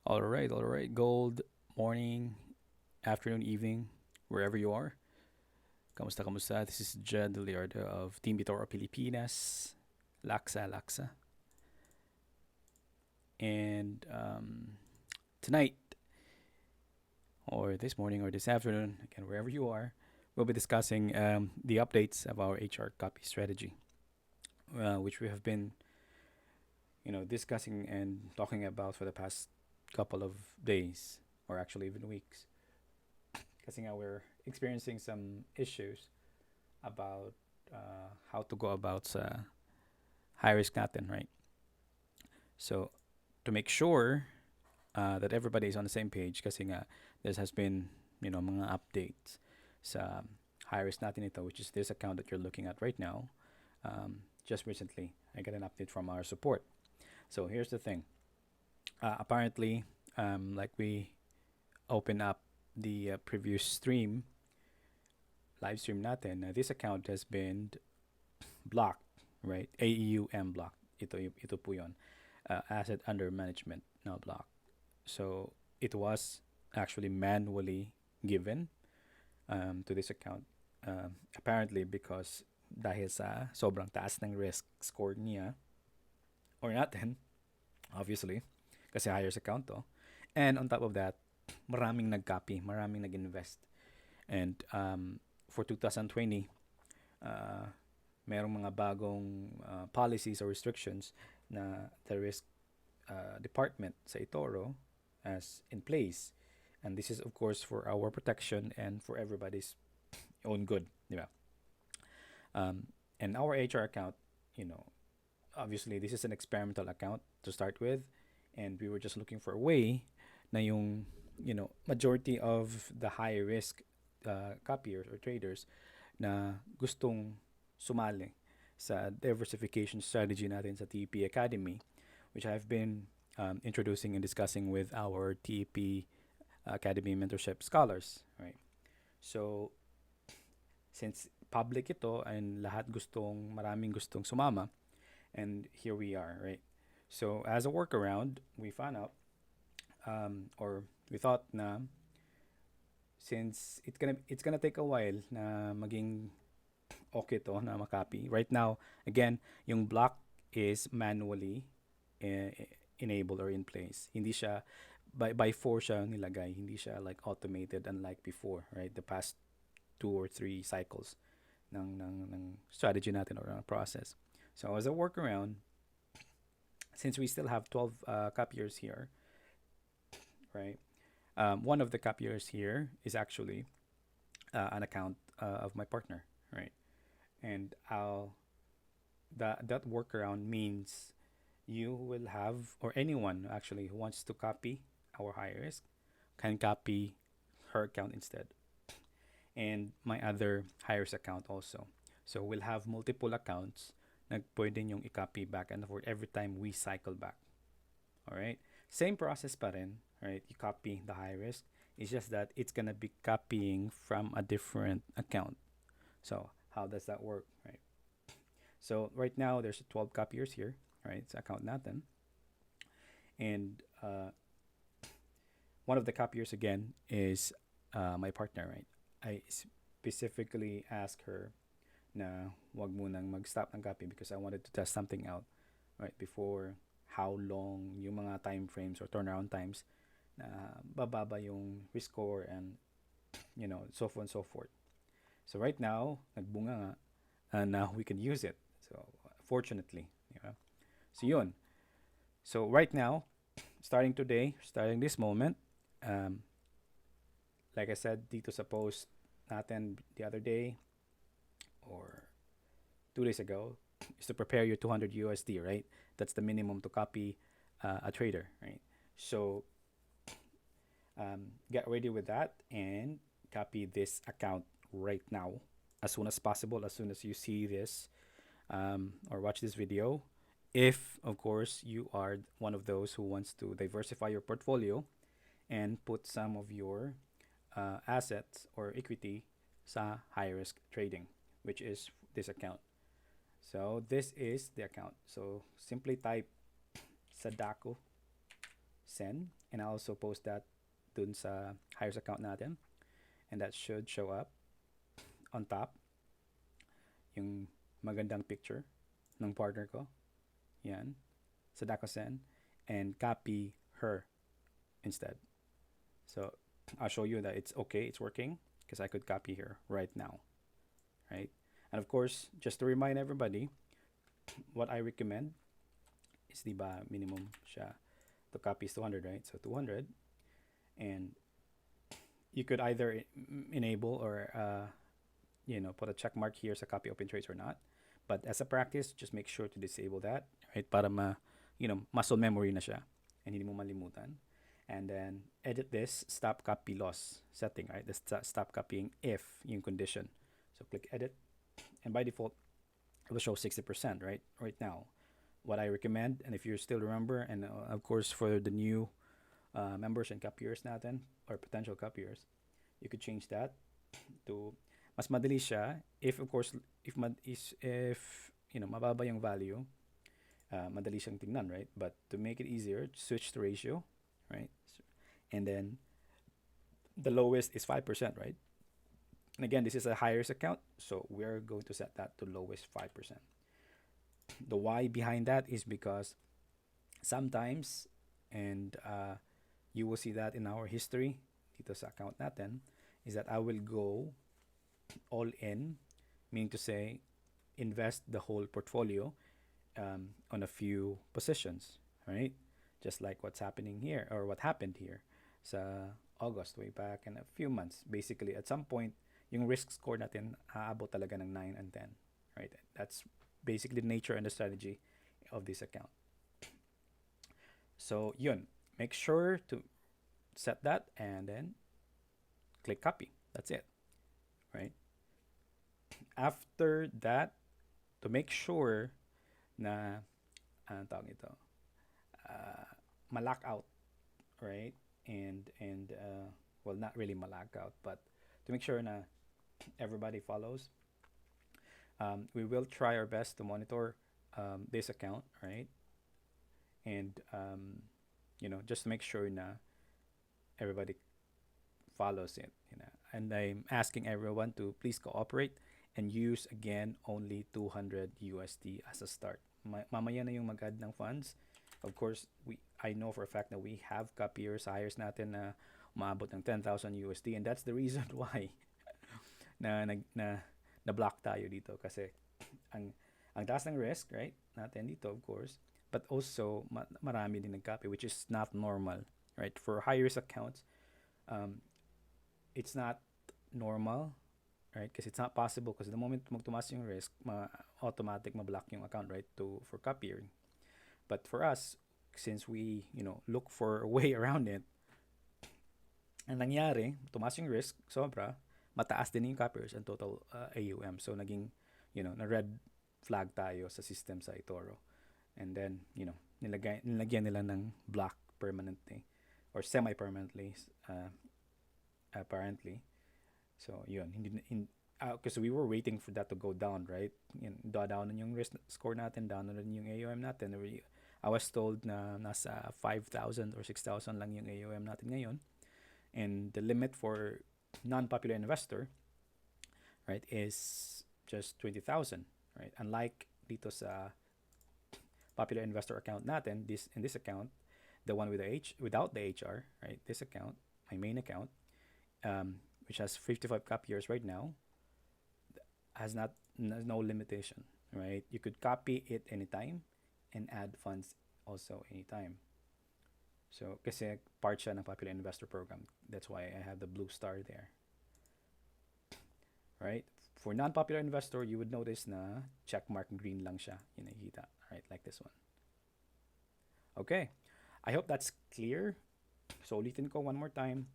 All right. Gold morning, afternoon, evening, wherever you are. Kamusta, kamusta? This is Jed Liardo of Team eToro Pilipinas. Laksa, Laksa. And tonight, or this morning, or this afternoon, again, wherever you are, we'll be discussing the updates of our HR copy strategy, which we have been, discussing and talking about for the past couple of days, or actually even weeks. Kasi nga we're experiencing some issues about how to go about sa high risk natin, right? So to make sure that everybody is on the same page kasi nga this has been, mga updates sa high risk natin ito, which is this account that you're looking at right now. Just recently, I got an update from our support. So here's the thing. Apparently, like we open up the previous live stream natin, this account has been blocked, right? AEUM blocked. Ito po yon. Asset under management now blocked. So it was actually manually given to this account. Apparently because dahil sa sobrang taas ng risk score niya or natin, obviously, kasi hires account to. And on top of that, maraming nag-copy, maraming nag-invest. And for 2020, uh, merong mga bagong policies or restrictions na the risk department sa eToro as in place. And this is of course for our protection and for everybody's own good, di ba? And our HR account, you know, obviously this is an experimental account to start with, and we were just looking for a way na yung, majority of the high risk copiers or traders na gustong sumali sa diversification strategy natin sa TEP Academy, which I've been introducing and discussing with our TEP Academy mentorship scholars, right? So, since public ito and maraming gustong sumama, and here we are, right? So, as a workaround, we found out, or we thought na since it's gonna take a while na maging okay to na makopy. Right now, again, yung block is manually uh, enabled or in place. Hindi siya by force siya nilagay, hindi siya like automated unlike before, right? The past 2 or 3 cycles ng strategy natin or process. So as a workaround, since we still have 12 copiers here, right? One of the copiers here is actually an account of my partner, right? And that workaround means you will have, or anyone actually who wants to copy our high risk can copy her account instead, and my other high risk account also. So we'll have multiple accounts na pwede nyong i-copy back and forth every time we cycle back. All right, same process pa rin, right? You copy the high risk. It's just that it's gonna be copying from a different account. So how does that work, right? So right now there's 12 copiers here, right? It's account natin, and one of the copiers again is my partner, right? I specifically asked her na wag munang mag-stop ng copy because I wanted to test something out, right? Before how long yung mga time frames or turnaround times na bababa yung risk score and so forth and so forth. So right now, nagbunga nga, and now we can use it. So fortunately, yeah. So yun. So right now, starting today, starting this moment, um, like I said dito sa post natin the other day or 2 days ago, is to prepare your 200 USD, right? That's the minimum to copy a trader, right? So get ready with that and copy this account right now as soon as possible, as soon as you see this or watch this video. If, of course, you are one of those who wants to diversify your portfolio and put some of your assets or equity sa high risk trading, which is this account. So this is the account. So simply type Sadako send, and I'll also post that dun sa hires account natin, and that should show up on top yung magandang picture ng partner ko. Yan. Sa Daco send, and copy her instead. So I'll show you that it's okay, it's working, because I could copy here right now, right? And of course, just to remind everybody, what I recommend is the minimum siya to copy is 200, right? So 200, and you could either enable or put a check mark here sa copy open trace or not. But as a practice, just make sure to disable that, right? Para muscle memory na siya and hindi mo malimutan. And then edit this stop copy loss setting, right? The stop copying if yung condition. So click edit, and by default, it will show 60%, right now. What I recommend, and if you still remember, and of course for the new members and copiers natin, or potential copiers, you could change that to mas madali siya if, of course, if mababa yung value, madali siyang tingnan, right? But to make it easier, switch the ratio, right? And then the lowest is 5%, right? And again, this is a hires account, so we're going to set that to lowest 5%. The why behind that is because sometimes, and you will see that in our history dito sa account natin, is that I will go all in, meaning to say invest the whole portfolio on a few positions, right? Just like what's happening here, or what happened here sa August, way back in a few months. Basically, at some point, yung risk score natin aabot talaga ng 9 and 10, right? That's basically the nature and the strategy of this account. So yun, make sure to set that and then click copy. That's it, right? After that, to make sure na tawag ito, malak out, right? And well, not really malak out, but to make sure na everybody follows, we will try our best to monitor this account, right? And just to make sure na everybody follows it, and I'm asking everyone to please cooperate and use again only 200 USD as a start. Mamaya na yung mag-add ng funds. Of course, I know for a fact that we have copiers, hires natin na umabot ng 10,000 USD, and that's the reason why na block tayo dito, kasi ang taas ng risk, right, natin dito, of course, but also marami din nag-copy, which is not normal, right? For high risk accounts, it's not normal, right? Because it's not possible, because the moment magtumas yung risk, automatic ma-block yung account, right, for copying. But for us, since we look for a way around it, ang nangyari, tumas yung risk sobra, mataas din yung copiers and total AUM. So naging na red flag tayo sa system sa eToro. And then nilagyan nila ng block permanently or semi-permanently, apparently. So yun, because we were waiting for that to go down, right? Down na yung risk score natin, down na rin yung AUM natin. I was told na nasa 5,000 or 6,000 lang yung AUM natin ngayon. And the limit for non-popular investor, right, is just 20,000, right? Unlike dito sa popular investor account natin, in this account, the one without the HR, right? This account, my main account, which has 55 copiers right now, has no limitation, right? You could copy it anytime and add funds also anytime. So, kasi part siya ng popular investor program. That's why I have the blue star there. Right? For non-popular investor, you would notice na checkmark green lang siya. Yung nakikita. Right? Like this one. Okay. I hope that's clear. So, ulitin ko one more time.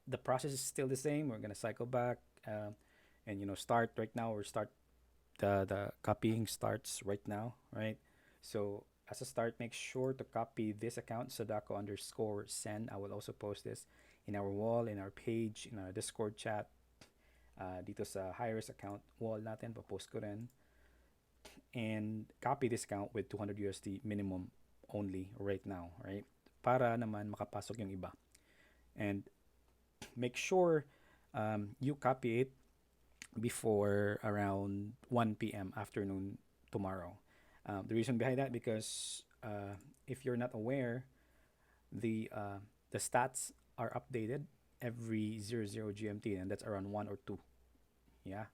The process is still the same. We're gonna cycle back and start right now, or start the copying starts right now, right? So as a start, make sure to copy this account, Sadako_send. I will also post this in our wall, in our page, in our Discord chat. Dito sa hires account wall natin, papost ko rin. And copy this account with 200 USD minimum only right now, right? para naman makapasok yung iba. And make sure you copy it before around 1 p.m. afternoon tomorrow. The reason behind that, because if you're not aware, the stats are updated every 00 GMT, and that's around 1 or 2. Yeah,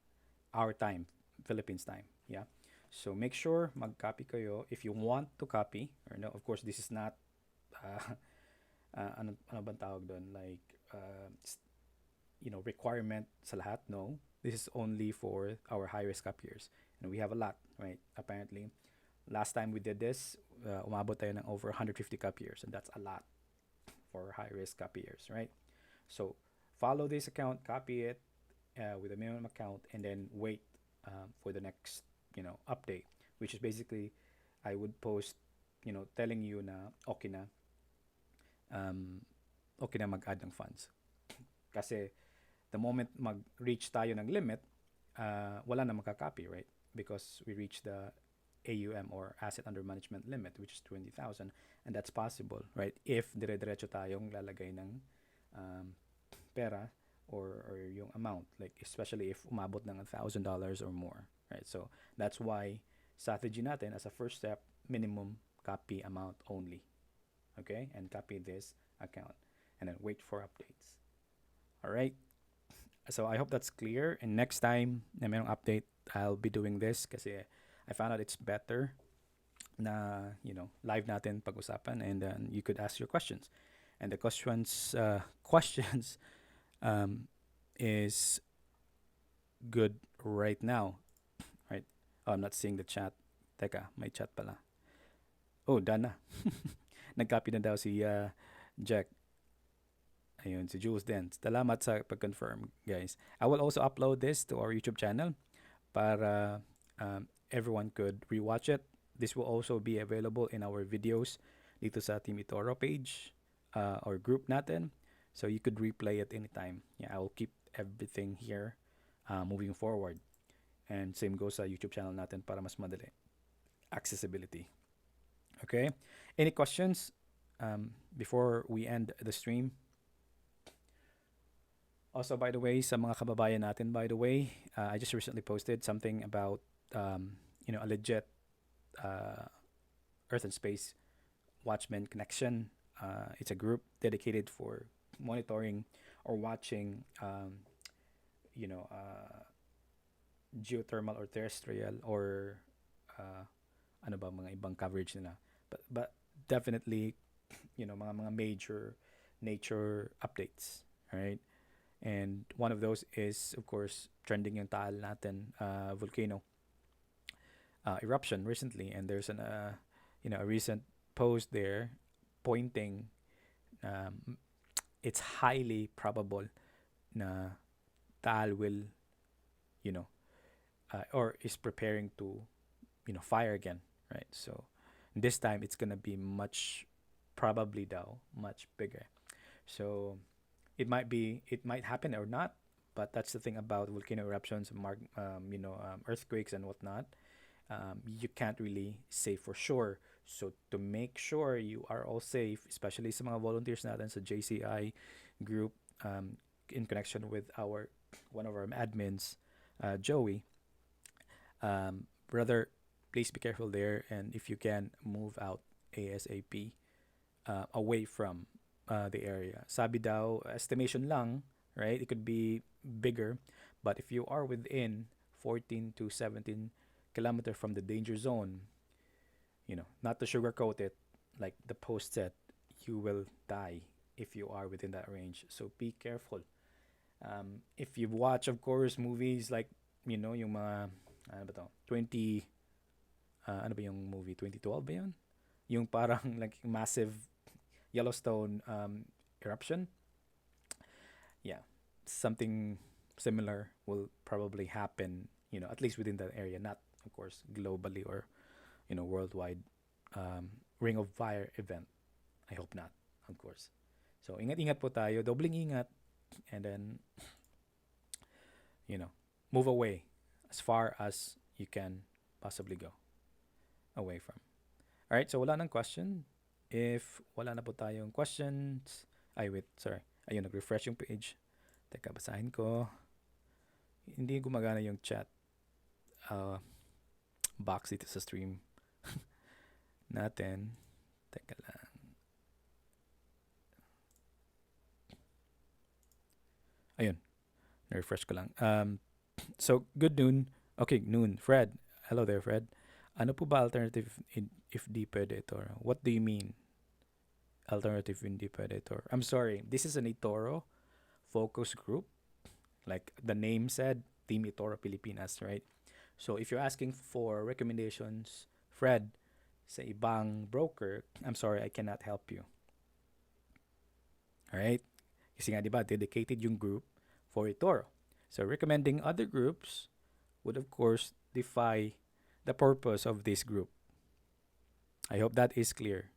our time, Philippines time. Yeah. So make sure mag-copy kayo if you want to copy, or no, of course this is not uh, ano bang tawag doon, like requirement sa lahat. No, this is only for our high risk copiers, and we have a lot, right? Apparently last time we did this, umabot tayo ng over 150 copiers, and that's a lot for high risk copiers, right? So follow this account, copy it with a minimum account, and then wait for the next update, which is basically I would post telling you na um, okay na mag-add ng funds. Kasi the moment mag-reach tayo ng limit, wala na makakopy, right? Because we reach the AUM, or asset under management limit, which is 20,000, and that's possible, right? If dire-diretso tayong lalagay ng pera, or yung amount, like especially if umabot ng $1,000 or more, right? So that's why strategy natin as a first step, minimum copy amount only, okay? And copy this account, and then wait for updates. All right. So I hope that's clear. And next time na mayroong update, I'll be doing this kasi I found out it's better na live natin pag-usapan, and then you could ask your questions. And the questions is good right now, right? Oh, I'm not seeing the chat. Teka, may chat pala. Oh, done na. Nag-copy na daw si Jack. Ayun, si Jules din. Salamat sa pag-confirm, guys. I will also upload this to our YouTube channel para everyone could rewatch it. This will also be available in our videos dito sa Team eToro page or group natin. So you could replay it anytime. Yeah, I will keep everything here moving forward. And same goes sa YouTube channel natin para mas madali. Accessibility. Okay? Any questions before we end the stream? Also, by the way, sa mga kababayan natin, by the way, I just recently posted something about, a legit Earth and Space Watchmen connection. It's a group dedicated for monitoring or watching, you know, uh, geothermal or terrestrial or ano ba mga ibang coverage nila. But definitely, mga major nature updates, right? And one of those is, of course, trending yung Taal natin volcano eruption recently, and there's a recent post there pointing it's highly probable na Taal will, you know, or is preparing to, fire again, right? So this time it's gonna be much, probably though, much bigger. So it might happen or not, but that's the thing about volcano eruptions, earthquakes and whatnot. You can't really say for sure. So to make sure you are all safe, especially sa mga volunteers natin sa JCI group, in connection with one of our admins, Joey, brother, please be careful there, and if you can move out ASAP, away from the area. Sabi daw, estimation lang, right? It could be bigger, but if you are within 14 to 17 kilometer from the danger zone, not to sugarcoat it, like the post said, you will die if you are within that range. So be careful. If you watch, of course, movies like, yung mga, ano ba to, 20, ano ba yung movie, 2012 ba yun? Yung parang like massive Yellowstone eruption. Yeah, something similar will probably happen, at least within that area, not, of course, globally or, worldwide Ring of Fire event. I hope not, of course. So, ingat-ingat po tayo, dobling ingat, and then, move away as far as you can possibly go away from. All right, so wala nang question. If wala na po tayong questions, ay wait, sorry. Ayun, nag-refresh yung page. Teka, basahin ko. Hindi gumagana yung chat uh, box dito sa stream natin. Teka lang. Ayun, na-refresh ko lang. So, good noon. Okay, noon. Fred. Hello there, Fred. Ano po ba alternative if di pwede ito? What do you mean? Alternative hindi pwede ito? I'm sorry. This is an eToro focus group. Like the name said, Team eToro Pilipinas, right? So if you're asking for recommendations, Fred, sa ibang broker, I'm sorry, I cannot help you. Alright? Kasi nga, di ba, dedicated yung group for eToro. So recommending other groups would, of course, defy the purpose of this group. I hope that is clear.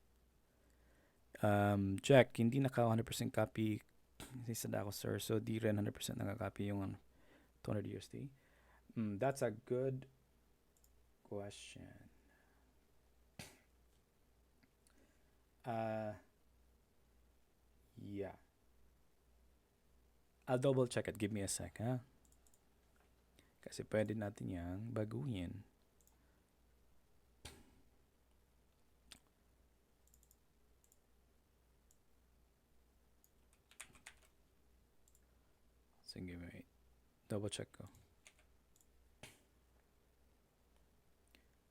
Jack, hindi naka 100% copy sa ako, sir. So, di rin 100% nakakopy yung 200 USD. That's a good question. Yeah. I'll double check it. Give me a sec, ha? Kasi pwede natin yang baguhin. Sige, wait. Double check ko.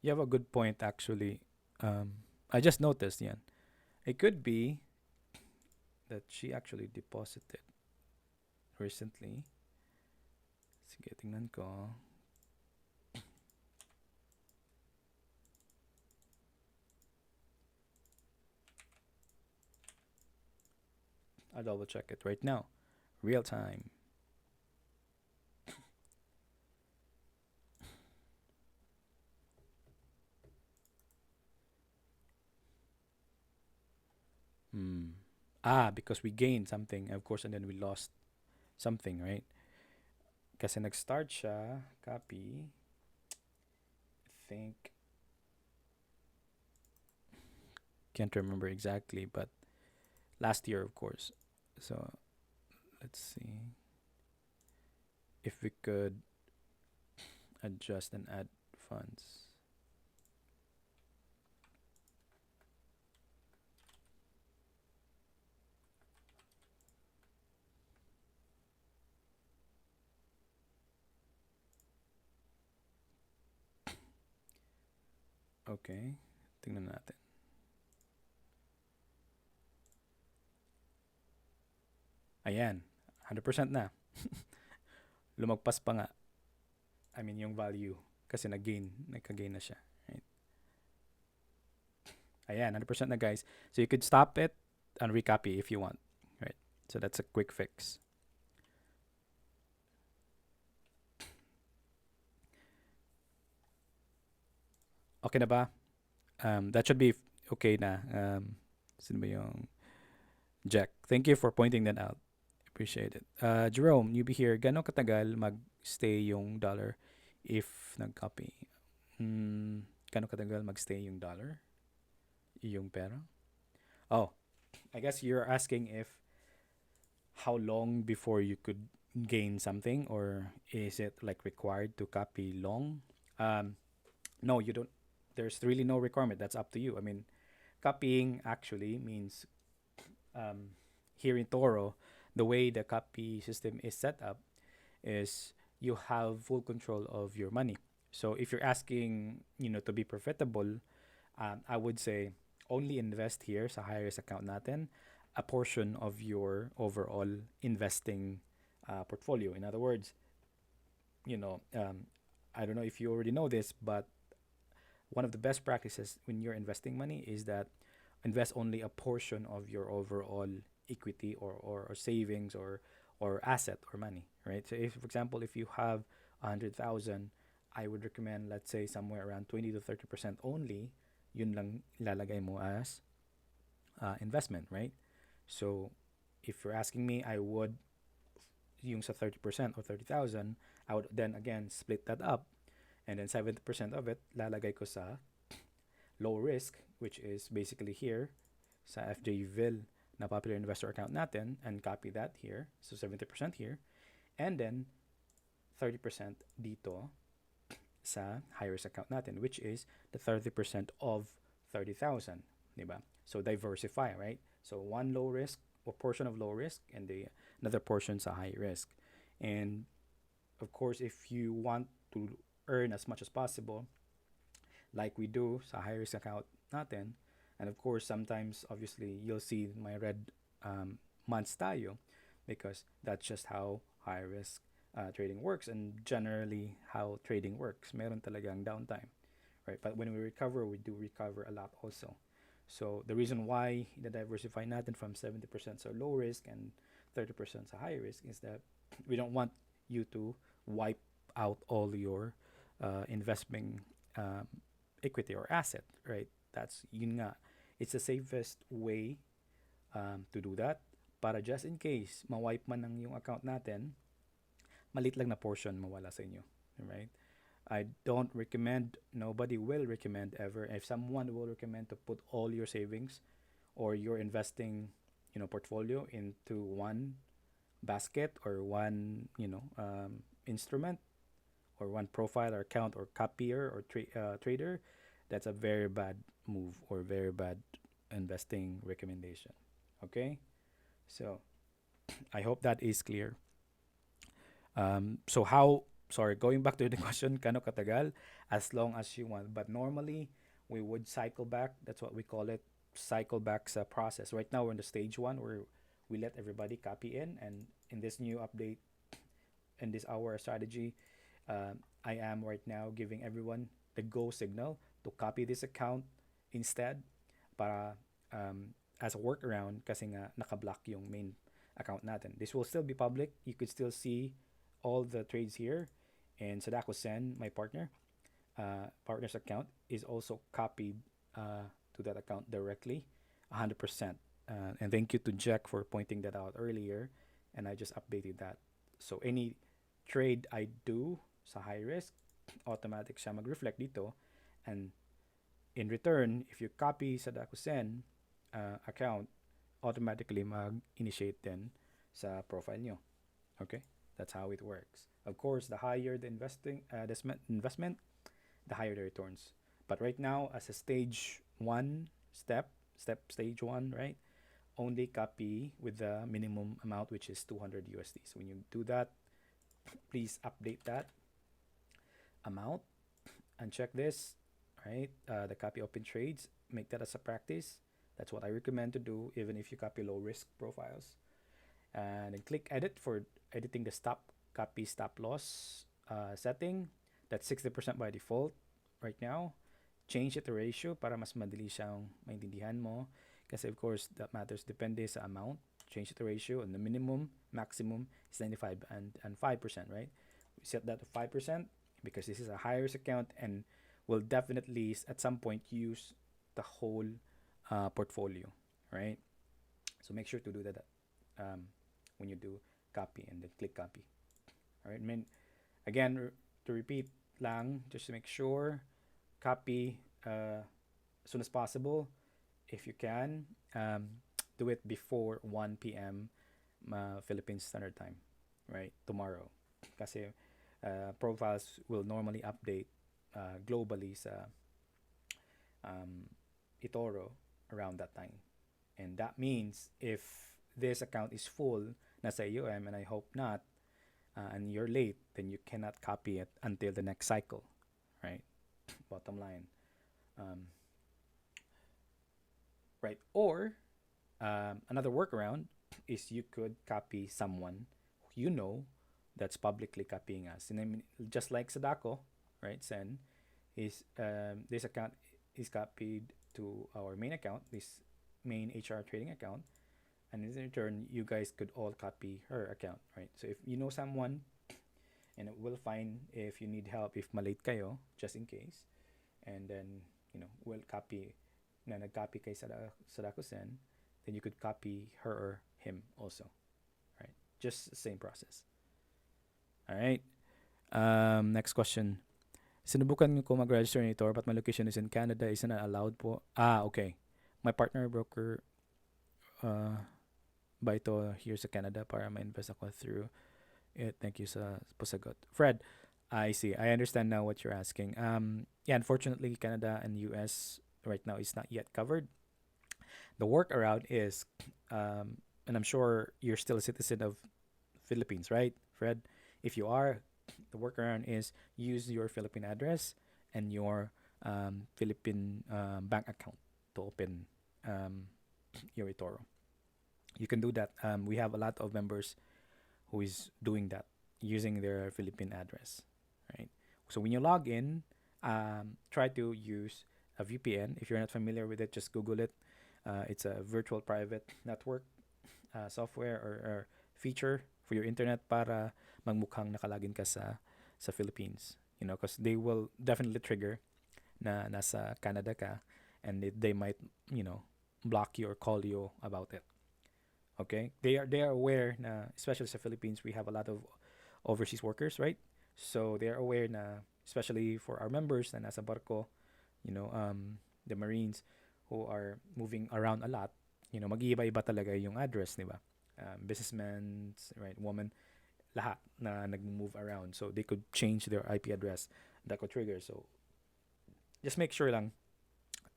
You have a good point, actually. I just noticed yan. It could be that she actually deposited recently. Sige, tingnan ko. I'll double check it right now. Real time. Because we gained something, of course, and then we lost something, right? Kasi nag-start siya, copy, I think, can't remember exactly, but last year, of course. So, let's see if we could adjust and add funds. Okay, tingnan natin. Ayan, 100% na. Lumagpas pa nga. I mean, yung value. Kasi nagka-gain na siya. Right? Ayan, 100% na guys. So you could stop it and recopy if you want. Right? So that's a quick fix. Okay na ba? That should be okay na. Sino ba yung Jack? Thank you for pointing that out. Appreciate it. Jerome, newbie here. Gano'ng katagal mag-stay yung dollar if nag-copy? Gano'ng katagal mag-stay yung dollar? Yung pera? Oh, I guess you're asking if how long before you could gain something, or is it like required to copy long? No, you don't. There's really no requirement. That's up to you. I mean, copying actually means here in Toro, the way the copy system is set up is you have full control of your money. So if you're asking, to be profitable, I would say only invest here sa high risk account natin a portion of your overall investing portfolio. In other words, I don't know if you already know this, but one of the best practices when you're investing money is that invest only a portion of your overall equity or savings or asset or money, right? So if, for example, if you have 100,000, I would recommend, let's say, somewhere around 20 to 30% only, yun lang ilalagay mo as investment, right? So if you're asking me, I would, yung sa 30% or 30,000, I would then again split that up, and then 70% of it lalagay ko sa low risk, which is basically here, sa FJville na popular investor account natin and copy that here. So 70% here. And then 30% dito sa high risk account natin, which is the 30% of 30,000, diba? So diversify, right? So one low risk or portion of low risk and the another portion sa high risk. And of course, if you want to earn as much as possible, like we do sa high risk account natin, and of course, sometimes obviously you'll see my red months tayo because that's just how high risk trading works and generally how trading works. Meron talagang downtime, right? But when we recover, we do recover a lot also. So the reason why the diversify natin from 70% sa low risk and 30% sa high risk is that we don't want you to wipe out all your investment um, equity or asset, right? That's yun nga. It's the safest way to do that para just in case ma-wipe man ng yung account natin, malit lang na portion mawala sa inyo, right? I don't recommend, nobody will recommend ever, if someone will recommend to put all your savings or your investing, portfolio into one basket or one, instrument or one profile or account or copier or trader, that's a very bad move or very bad investing recommendation. Okay? So, I hope that is clear. So how, sorry, going back to the question, kano katagal? As long as you want. But normally, we would cycle back. That's what we call it, cycle back sa process. Right now, we're in the stage one where we let everybody copy in. And in this new update, in this hour strategy, I am right now giving everyone the go signal to copy this account instead para as a workaround kasi nga naka-block yung main account natin. This will still be public. You could still see all the trades here. And Sadako Sen, my partner's account is also copied to that account directly, 100%. And thank you to Jack for pointing that out earlier. And I just updated that. So any trade I do sa high risk, automatic siya mag-reflect dito. And in return, if you copy Sadako Sen account, automatically mag-initiate din sa profile nyo. Okay? That's how it works. Of course, the higher the investment, the higher the returns. But right now, as a stage one stage one, right? Only copy with the minimum amount, which is 200 USD. So when you do that, please update that amount and check this, right? The copy open trades, make that as a practice. That's what I recommend to do, even if you copy low risk profiles. And then click edit for editing the stop loss setting. That's 60% by default right now. Change it to ratio para mas madali siyang maintindihan mo. Kasi of course, that matters. Depende sa amount. Change it to ratio. And the minimum, maximum is 95 and 5%, right? We set that to 5% because this is a high risk account and will definitely at some point use the whole portfolio, right? So make sure to do that when you do copy and then click copy. All right. I mean, again, to repeat lang, just to make sure, copy as soon as possible. If you can, do it before 1 p.m. Philippines Standard Time, right? Tomorrow. Kasi profiles will normally update globally sa eToro around that time. And that means if this account is full, nasa AUM, and I hope not, and you're late, then you cannot copy it until the next cycle, right? Bottom line. Right. Or another workaround is you could copy someone you know that's publicly copying us. And I mean, just like Sadako, right? Sen is this account is copied to our main account, this main HR trading account, and in return, you guys could all copy her account, right? So if you know someone, and we'll find if you need help if malate kayo, just in case, and then we'll copy na nag-copy kay Sadako Sen, then you could copy her or him also, right? Just the same process. All right. Next question. Sinubukan ko mag-register in eToro but my location is in Canada. Is not allowed po? Okay. My partner broker ba ito here sa Canada para ma-invest ako through it. Thank you sa pasagot. Fred, I see. I understand now what you're asking. Yeah, unfortunately, Canada and US right now is not yet covered. The workaround is, and I'm sure you're still a citizen of Philippines, right, Fred? If you are, the workaround is use your Philippine address and your Philippine bank account to open um, your eToro. You can do that. We have a lot of members who is doing that using their Philippine address, right? So when you log in, try to use a VPN. If you're not familiar with it, just Google it. It's a virtual private network software or feature for your internet para magmukhang nakalagin ka sa Philippines. You know, because they will definitely trigger na nasa Canada ka, and they might, you know, block you or call you about it. Okay, they are aware na, especially sa Philippines, we have a lot of overseas workers, right? So they are aware na, especially for our members na nasa barko, you know, the Marines who are moving around a lot, you know, mag-iiba-iba talaga yung address, di ba? Businessmen, right, women, lahat na nag-move around. So they could change their IP address. That could trigger. So just make sure lang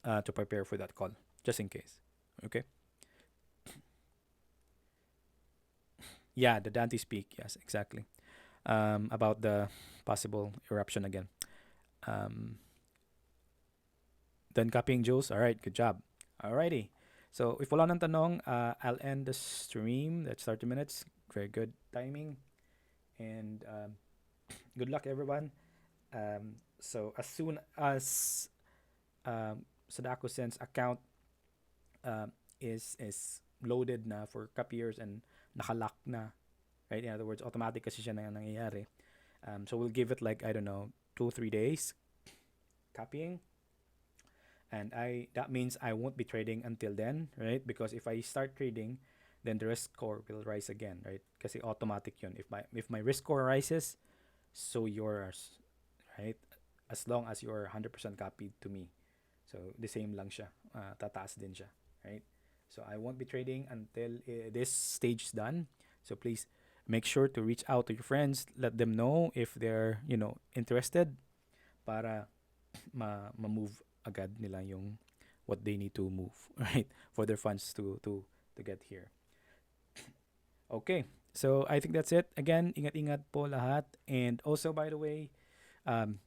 to prepare for that call, just in case. Okay? Yeah, the Dante speak. Yes, exactly. About the possible eruption again. Um, Done copying, Jules. All right, good job. Alrighty. So, if wala nang tanong, I'll end the stream. That's 30 minutes. Very good timing. And good luck, everyone. So, as soon as Sadako Sense account is loaded na for copiers and nakalock na, right? In other words, automatic kasi siya na nangyayari. So, we'll give it like, I don't know, 2 3 days copying, and I that means I won't be trading until then, right? Because if I start trading, then the risk score will rise again, right? Kasi automatic yun. If my risk score rises, so yours, right? As long as you're 100% copied to me. So the same lang siya. Tataas din siya, right? So I won't be trading until this stage is done. So please make sure to reach out to your friends, let them know if they're, you know, interested para ma-move agad nila yung what they need to move, right? For their funds to get here. Okay. So I think that's it. Again, ingat-ingat po lahat. And also, by the way, um,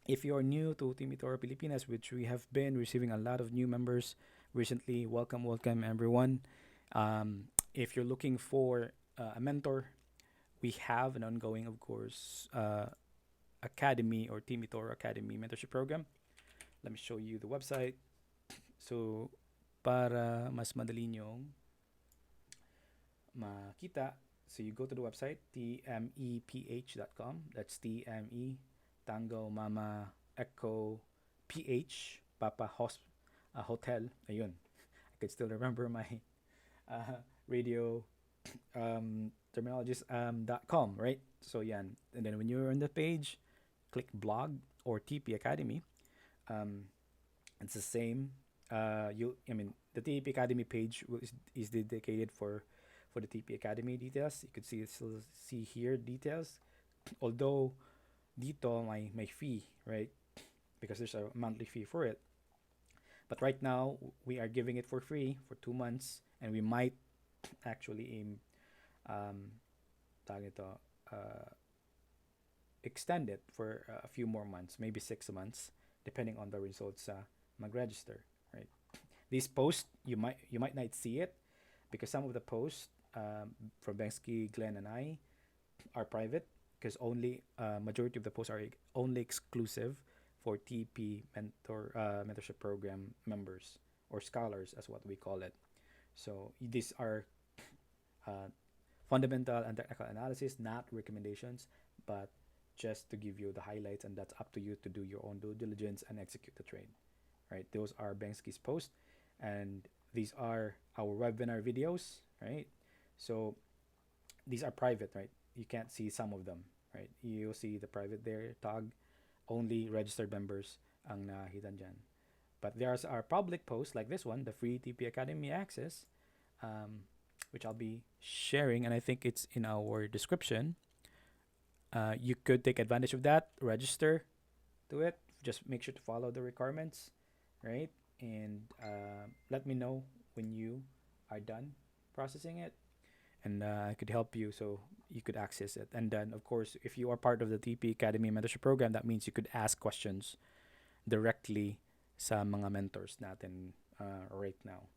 if you're new to Team Itoro Pilipinas, which we have been receiving a lot of new members recently, welcome, welcome everyone. If you're looking for a mentor, we have an ongoing, of course, academy or Team Itoro Academy mentorship program. Let me show you the website. So, para mas madali nyong makita, so you go to the website, tmeph.com. That's TME, Tango, Mama, Echo, PH, Papa, Hotel. Ayun. I could still remember my radio terminologies .com, right? So, yan. And then when you're on the page, click blog or TP Academy. Um, it's the same. I mean, the TP Academy page is dedicated for the TP Academy details. You could see here details. Although dito my fee, right? Because there's a monthly fee for it. But right now we are giving it for free for 2 months, and we might actually um tawag ito, uh, extend it for a few more months, maybe 6 months, depending on the results mag-register, right? These posts you might not see it because some of the posts from Banksy, Glenn, and I are private because only majority of the posts are only exclusive for TP mentorship program members or scholars, as what we call it. So these are uh, fundamental and technical analysis, not recommendations, but just to give you the highlights, and that's up to you to do your own due diligence and execute the trade. Right? Those are Banksky's posts, and these are our webinar videos. Right? So these are private, right? You can't see some of them, right? You'll see the private there tag, only registered members ang nakakita dyan. But there's our public posts like this one, the free TP Academy access. um, which I'll be sharing, and I think it's in our description. You could take advantage of that, register to it. Just make sure to follow the requirements, right? And let me know when you are done processing it, and I could help you so you could access it. And then, of course, if you are part of the TP Academy mentorship program, that means you could ask questions directly sa mga mentors natin right now.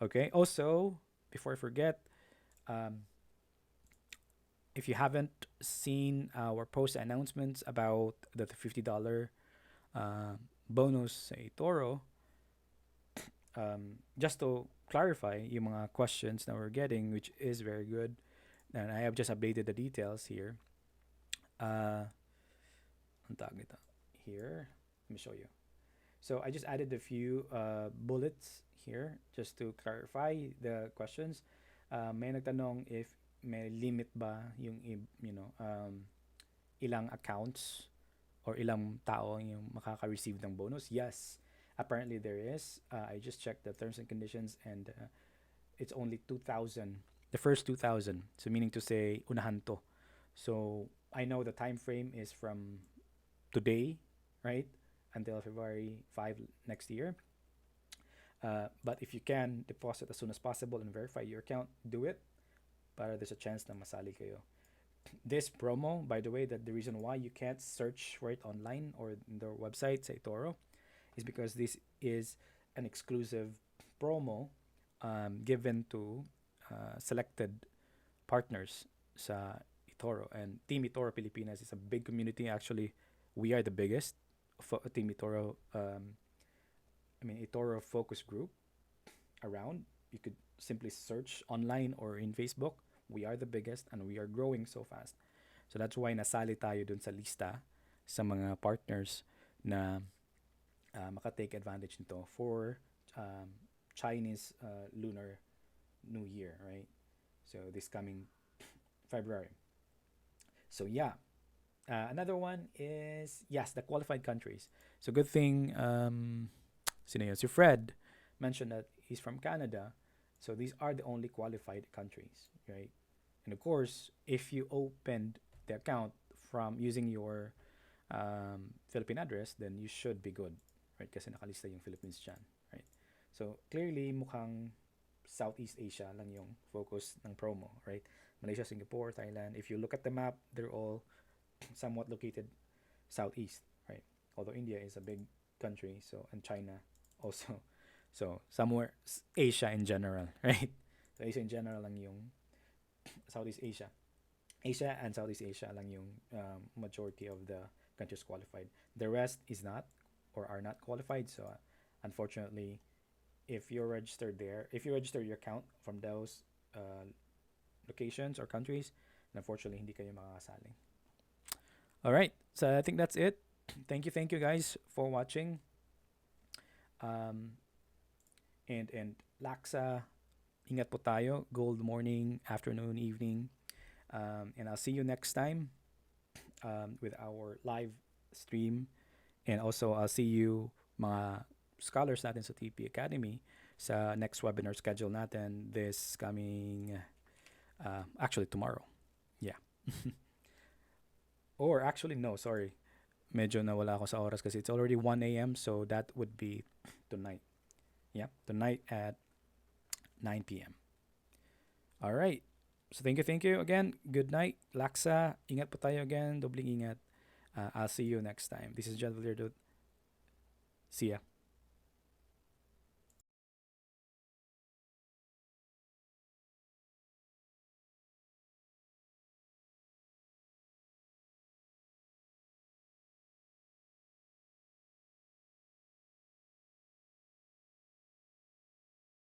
Okay. Also, before I forget, um, if you haven't seen our post announcements about the $50 bonus sa eToro, just to clarify yung mga questions that we're getting, which is very good, and I have just updated the details here. Ang tawag nito? Here, let me show you. So I just added a few bullets here just to clarify the questions. May nagtanong if may limit ba yung ilang accounts or ilang tao yung makaka-receive ng bonus. Yes, apparently there is. I just checked the terms and conditions, and it's only 2,000. The first 2,000. So meaning to say unahan to. So I know the time frame is from today, right, until February 5 next year. But if you can deposit as soon as possible and verify your account, do it. Para there's a chance na masali kayo. This promo, by the way, that the reason why you can't search for it online or in their website, say Toro, is because this is an exclusive promo given to selected partners sa eToro. And Team eToro Pilipinas is a big community. Actually, we are the biggest Team eToro. eToro focus group around. You could simply search online or in Facebook. We are the biggest and we are growing so fast. So that's why nasali tayo dun sa lista sa mga partners na makatake advantage nito for Chinese Lunar New Year, right? So this coming February. So yeah. Another one is, yes, the qualified countries. So good thing sino yun? Si Fred mentioned that he's from Canada. So these are the only qualified countries, right? And of course, if you opened the account from using your Philippine address, then you should be good, right? Kasi nakalista yung Philippines dyan, right? So clearly, mukhang Southeast Asia lang yung focus ng promo, right? Malaysia, Singapore, Thailand. If you look at the map, they're all somewhat located southeast, right? Although India is a big country, so, and China also. So somewhere Asia in general, right? So Asia in general lang yung Southeast Asia. Asia and Southeast Asia lang yung majority of the countries qualified. The rest is not or are not qualified. So unfortunately, if you're registered there, if you register your account from those locations or countries, unfortunately hindi kayo makakasali. All right, so I think that's it. Thank you guys for watching. And Laksa, ingat po tayo. Gold morning, afternoon, evening. And I'll see you next time with our live stream. And also, I'll see you mga scholars natin sa TP Academy sa next webinar schedule natin this coming, actually tomorrow. Yeah. Or actually, no, sorry. Medyo nawala ako sa oras kasi it's already 1 a.m. So that would be tonight. Yeah, tonight at 9 p.m. All right. So thank you again. Good night. Laksa, ingat po tayo again. Dobling ingat. I'll see you next time. This is John Valier. See ya.